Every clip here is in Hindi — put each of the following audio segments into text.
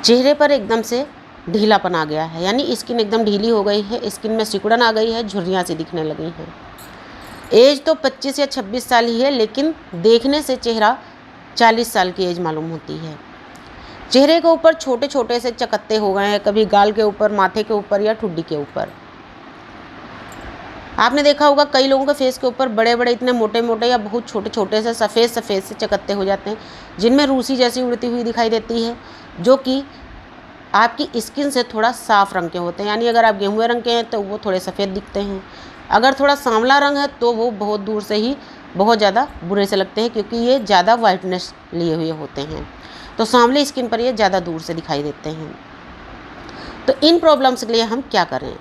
चेहरे पर एकदम से ढीलापन आ गया है, यानी स्किन एकदम ढीली हो गई है, स्किन में सिकुड़न आ गई है, झुर्रियाँ सी दिखने लगी हैं। एज तो 25 या 26 साल ही है, लेकिन देखने से चेहरा 40 साल की एज मालूम होती है। चेहरे के ऊपर छोटे छोटे से चकत्ते हो गए हैं, कभी गाल के ऊपर, माथे के ऊपर या ठुड्डी के ऊपर। आपने देखा होगा कई लोगों के फेस के ऊपर बड़े बड़े इतने मोटे मोटे या बहुत छोटे छोटे से सफ़ेद सफ़ेद से चकत्ते हो जाते हैं, जिनमें रूसी जैसी उड़ती हुई दिखाई देती है, जो कि आपकी स्किन से थोड़ा साफ रंग के होते हैं। यानी अगर आप गेहुए रंग के हैं तो वो थोड़े सफ़ेद दिखते हैं, अगर थोड़ा सांवला रंग है तो वो बहुत दूर से ही बहुत ज़्यादा बुरे से लगते हैं, क्योंकि ये ज़्यादा वाइटनेस लिए हुए होते हैं। तो सांवले स्किन पर ये ज़्यादा दूर से दिखाई देते हैं। तो इन प्रॉब्लम्स के लिए हम क्या करें,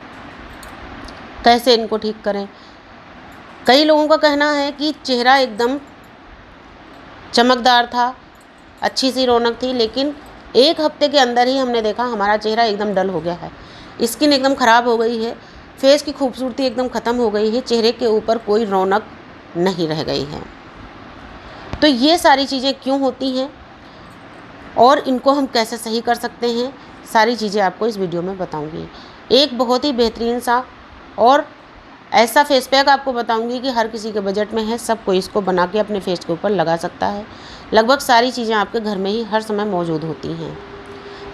कैसे इनको ठीक करें? कई लोगों का कहना है कि चेहरा एकदम चमकदार था, अच्छी सी रौनक थी, लेकिन 1 हफ्ते के अंदर ही हमने देखा हमारा चेहरा एकदम डल हो गया है, स्किन एकदम ख़राब हो गई है, फेस की खूबसूरती एकदम ख़त्म हो गई है, चेहरे के ऊपर कोई रौनक नहीं रह गई है। तो ये सारी चीज़ें क्यों होती हैं और इनको हम कैसे सही कर सकते हैं, सारी चीज़ें आपको इस वीडियो में बताऊंगी। एक बहुत ही बेहतरीन सा और ऐसा फेस पैक आपको बताऊंगी कि हर किसी के बजट में है, सब कोई इसको बना के अपने फेस के ऊपर लगा सकता है। लगभग सारी चीज़ें आपके घर में ही हर समय मौजूद होती हैं,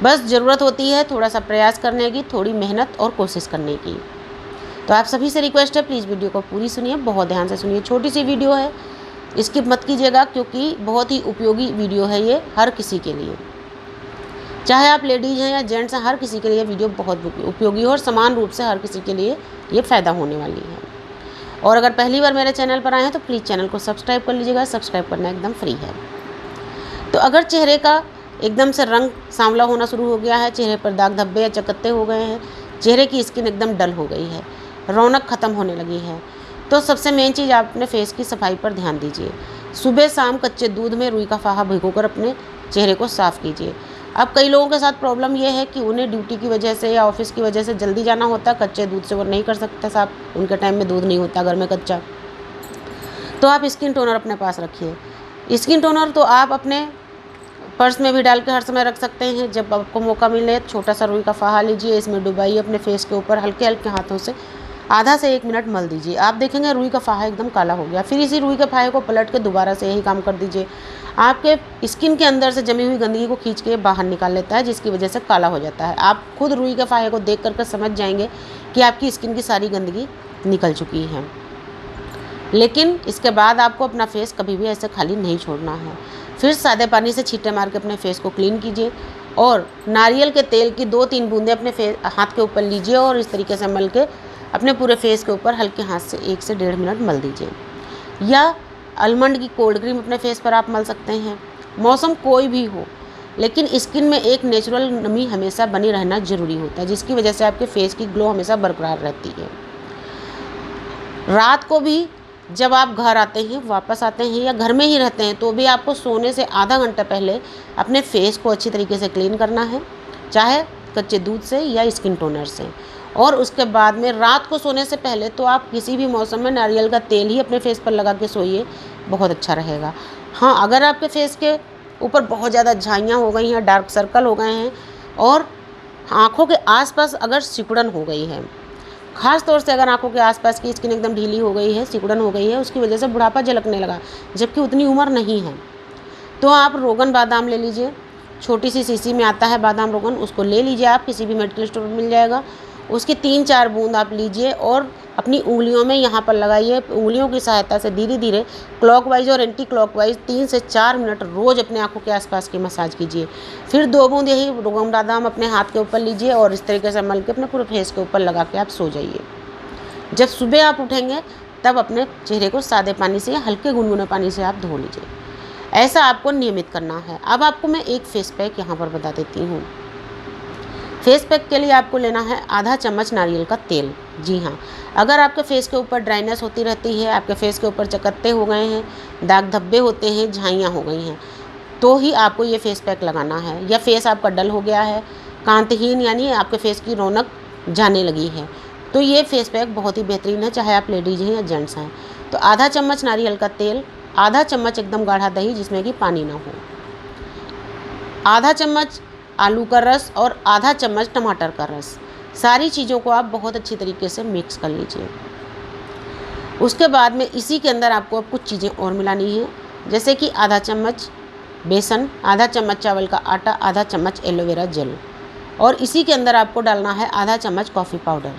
बस ज़रूरत होती है थोड़ा सा प्रयास करने की, थोड़ी मेहनत और कोशिश करने की। तो आप सभी से रिक्वेस्ट है, प्लीज़ वीडियो को पूरी सुनिए, बहुत ध्यान से सुनिए। छोटी सी वीडियो है, स्किप मत कीजिएगा, क्योंकि बहुत ही उपयोगी वीडियो है ये हर किसी के लिए, चाहे आप लेडीज़ हैं या जेंट्स हैं, हर किसी के लिए वीडियो बहुत उपयोगी है और समान रूप से हर किसी के लिए ये फ़ायदा होने वाली है। और अगर पहली बार मेरे चैनल पर आए हैं तो प्लीज़ चैनल को सब्सक्राइब कर लीजिएगा, सब्सक्राइब करना एकदम फ्री है। तो अगर चेहरे का एकदम से रंग सांवला होना शुरू हो गया है, चेहरे पर दाग धब्बे या चकत्ते हो गए हैं, चेहरे की स्किन एकदम डल हो गई है, रौनक ख़त्म होने लगी है, तो सबसे मेन चीज़ आप अपने फेस की सफाई पर ध्यान दीजिए। सुबह शाम कच्चे दूध में रुई का फाहा भिगोकर अपने चेहरे को साफ़ कीजिए। अब कई लोगों के साथ प्रॉब्लम ये है कि उन्हें ड्यूटी की वजह से या ऑफिस की वजह से जल्दी जाना होता है, कच्चे दूध से वो नहीं कर सकते साफ़, उनके टाइम में दूध नहीं होता घर में कच्चा। तो आप स्किन टोनर अपने पास रखिए। स्किन टोनर तो आप अपने पर्स में भी डाल के हर समय रख सकते हैं। जब आपको मौका मिले छोटा सा रुई का फाहा लीजिए, इसमें डुबाइए अपने फेस के ऊपर, हल्के हल्के हाथों से आधा से 1 मिनट मल दीजिए। आप देखेंगे रुई का फाहा एकदम काला हो गया। फिर इसी रुई के फाहे को पलट के दोबारा से यही काम कर दीजिए। आपके स्किन के अंदर से जमी हुई गंदगी को खींच के बाहर निकाल लेता है, जिसकी वजह से काला हो जाता है। आप खुद रुई के फाहे को देख करके समझ जाएंगे कि आपकी स्किन की सारी गंदगी निकल चुकी है। लेकिन इसके बाद आपको अपना फेस कभी भी ऐसे खाली नहीं छोड़ना है। फिर सादे पानी से छींटे मार के अपने फेस को क्लीन कीजिए और नारियल के तेल की 2-3 बूंदें अपने हाथ के ऊपर लीजिए और इस तरीके से मल के अपने पूरे फेस के ऊपर हल्के हाथ से 1 से 1.5 मिनट मल दीजिए। या आलमंड की कोल्ड क्रीम अपने फेस पर आप मल सकते हैं। मौसम कोई भी हो, लेकिन स्किन में एक नेचुरल नमी हमेशा बनी रहना ज़रूरी होता है, जिसकी वजह से आपके फेस की ग्लो हमेशा बरकरार रहती है। रात को भी जब आप घर आते हैं, वापस आते हैं या घर में ही रहते हैं, तो भी आपको सोने से आधा घंटा पहले अपने फेस को अच्छी तरीके से क्लीन करना है, चाहे कच्चे दूध से या स्किन टोनर से। और उसके बाद में रात को सोने से पहले तो आप किसी भी मौसम में नारियल का तेल ही अपने फेस पर लगा के सोइए, बहुत अच्छा रहेगा। हाँ, अगर आपके फेस के ऊपर बहुत ज़्यादा झाइयाँ हो गई हैं, डार्क सर्कल हो गए हैं और आँखों के आसपास अगर सिकुड़न हो गई है, ख़ास तौर से अगर आँखों के आसपास की स्किन एकदम ढीली हो गई है, सिकुड़न हो गई है, उसकी वजह से बुढ़ापा झलकने लगा जबकि उतनी उम्र नहीं है, तो आप रोगन बादाम ले लीजिए। छोटी सी शीशी में आता है बादाम रोगन, उसको ले लीजिए आप, किसी भी मेडिकल स्टोर में मिल जाएगा। उसकी 3-4 बूंद आप लीजिए और अपनी उंगलियों में यहाँ पर लगाइए। उंगलियों की सहायता से धीरे धीरे क्लॉकवाइज और एंटी क्लॉकवाइज 3 से 4 मिनट रोज़ अपने आँखों के आसपास की मसाज कीजिए। फिर 2 बूंद यही रोगन बादाम अपने हाथ के ऊपर लीजिए और इस तरीके से मल के अपने पूरे फेस के ऊपर लगा के आप सो जाइए। जब सुबह आप उठेंगे तब अपने चेहरे को सादे पानी से या हल्के गुनगुने पानी से आप धो लीजिए। ऐसा आपको नियमित करना है। अब आपको मैं एक फेस पैक यहाँ पर बता देती हूँ। फेस पैक के लिए आपको लेना है आधा चम्मच नारियल का तेल। जी हाँ, अगर आपके फेस के ऊपर ड्राइनेस होती रहती है, आपके फेस के ऊपर चकत्ते हो गए हैं, दाग धब्बे होते हैं, झाइयाँ हो गई हैं, तो ही आपको ये फेस पैक लगाना है। या फेस आपका डल हो गया है, कांतिहीन यानी आपके फेस की रौनक जाने लगी है, तो ये फेस पैक बहुत ही बेहतरीन है, चाहे आप लेडीज़ हैं या जेंट्स हैं। तो आधा चम्मच नारियल का तेल, आधा चम्मच एकदम गाढ़ा दही जिसमें कि पानी ना हो, आधा चम्मच आलू का रस और आधा चम्मच टमाटर का रस। सारी चीज़ों को आप बहुत अच्छी तरीके से मिक्स कर लीजिए। उसके बाद में इसी के अंदर आपको अब कुछ चीज़ें और मिलानी है, जैसे कि आधा चम्मच बेसन, आधा चम्मच चावल का आटा, आधा चम्मच एलोवेरा जेल, और इसी के अंदर आपको डालना है आधा चम्मच कॉफ़ी पाउडर।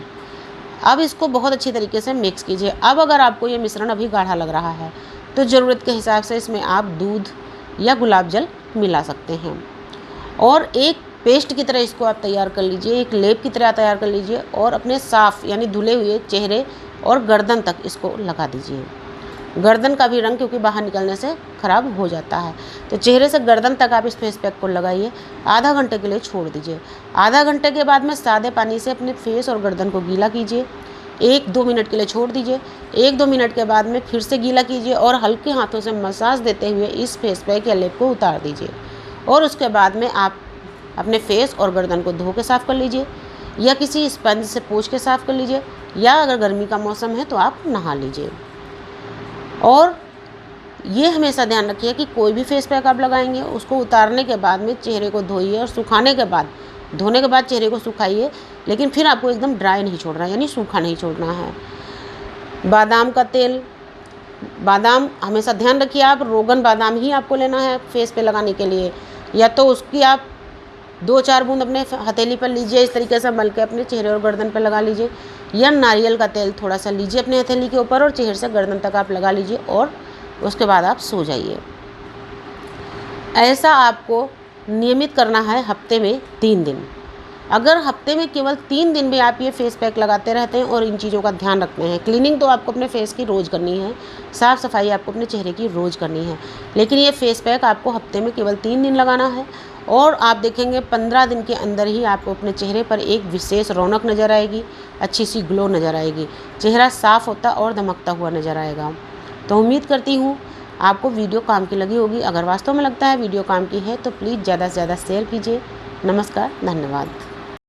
अब इसको बहुत अच्छी तरीके से मिक्स कीजिए। अब अगर आपको ये मिश्रण अभी गाढ़ा लग रहा है तो ज़रूरत के हिसाब से इसमें आप दूध या गुलाब जल मिला सकते हैं, और एक पेस्ट की तरह इसको आप तैयार कर लीजिए, एक लेप की तरह तैयार कर लीजिए, और अपने साफ़ यानी धुले हुए चेहरे और गर्दन तक इसको लगा दीजिए। गर्दन का भी रंग क्योंकि बाहर निकलने से ख़राब हो जाता है, तो चेहरे से गर्दन तक आप इस फेस पैक को लगाइए। आधा घंटे के लिए छोड़ दीजिए। आधा घंटे के बाद में सादे पानी से अपने फेस और गर्दन को गीला कीजिए। 1-2 मिनट के लिए छोड़ दीजिए। 1-2 मिनट के बाद में फिर से गीला कीजिए और हल्के हाथों से मसाज देते हुए इस फेस पैक या लेप को उतार दीजिए, और उसके बाद में आप अपने फेस और गर्दन को धो के साफ़ कर लीजिए, या किसी स्पंज से पोंछ के साफ़ कर लीजिए, या अगर गर्मी का मौसम है तो आप नहा लीजिए। और ये हमेशा ध्यान रखिए कि कोई भी फेस पैक आप लगाएंगे उसको उतारने के बाद में चेहरे को धोइए, और सुखाने के बाद धोने के बाद चेहरे को सुखाइए, लेकिन फिर आपको एकदम ड्राई नहीं छोड़ना है, यानी सूखा नहीं छोड़ना है। बादाम का तेल, बादाम हमेशा ध्यान रखिए आप रोगन बादाम ही आपको लेना है फेस पे लगाने के लिए, या तो उसकी आप 2-4 बूंद अपने हथेली पर लीजिए, इस तरीके से मल के अपने चेहरे और गर्दन पर लगा लीजिए, या नारियल का तेल थोड़ा सा लीजिए अपने हथेली के ऊपर और चेहरे से गर्दन तक आप लगा लीजिए, और उसके बाद आप सो जाइए। ऐसा आपको नियमित करना है हफ्ते में 3 दिन। अगर हफ्ते में केवल 3 दिन भी आप ये फेस पैक लगाते रहते हैं और इन चीज़ों का ध्यान रखते हैं, क्लीनिंग तो आपको अपने फेस की रोज़ करनी है, साफ़ सफाई आपको अपने चेहरे की रोज़ करनी है, लेकिन ये फेस पैक आपको हफ्ते में केवल 3 दिन लगाना है, और आप देखेंगे 15 दिन के अंदर ही आपको अपने चेहरे पर एक विशेष रौनक नज़र आएगी, अच्छी सी ग्लो नज़र आएगी, चेहरा साफ़ होता और धमकता हुआ नज़र आएगा। तो उम्मीद करती हूँ आपको वीडियो काम की लगी होगी। अगर वास्तव में लगता है वीडियो काम की है तो प्लीज़ ज़्यादा से ज़्यादा शेयर कीजिए। नमस्कार, धन्यवाद।